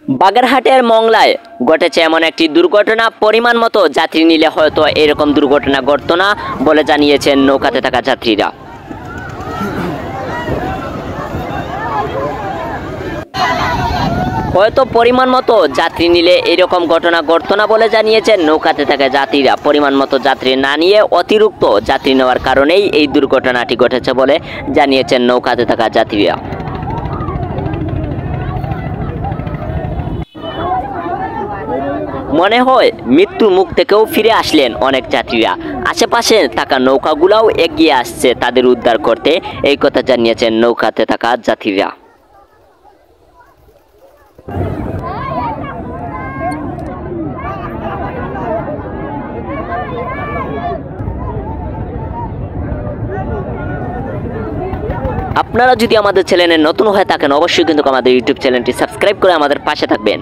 বাগেরহাটের মংলায় ঘটেছে এমন একটি দুর্ঘটনা, পরিমাণ মতো যাত্রী নিলে হয়তো এরকম দুর্ঘটনা ঘটতো না বলে জানিয়েছেন নৌকাতে থাকা যাত্রীরা। হয়তো পরিমাণ মতো যাত্রী নিলে এরকম ঘটনা ঘটতো না বলে জানিয়েছেন নৌকাতে থাকা যাত্রীরা। পরিমাণ মতো যাত্রী না নিয়ে অতিরিক্ত যাত্রী নেওয়ার কারণেই এই দুর্ঘটনাটি ঘটেছে বলে জানিয়েছেন নৌকাতে থাকা যাত্রীরা। মনে হয় মৃত্যুর মুখ থেকেও ফিরে আসলেন অনেক যাত্রীরা। আশেপাশে থাকা নৌকাগুলোও এগিয়ে আসছে তাদের উদ্ধার করতে, এই কথা জানিয়েছেন নৌকাতে থাকা যাত্রীরা। আপনারা যদি আমাদের চ্যানেলে নতুন হয়ে থাকেন অবশ্যই কিন্তু আমাদের ইউটিউব চ্যানেলটি সাবস্ক্রাইব করে আমাদের পাশে থাকবেন।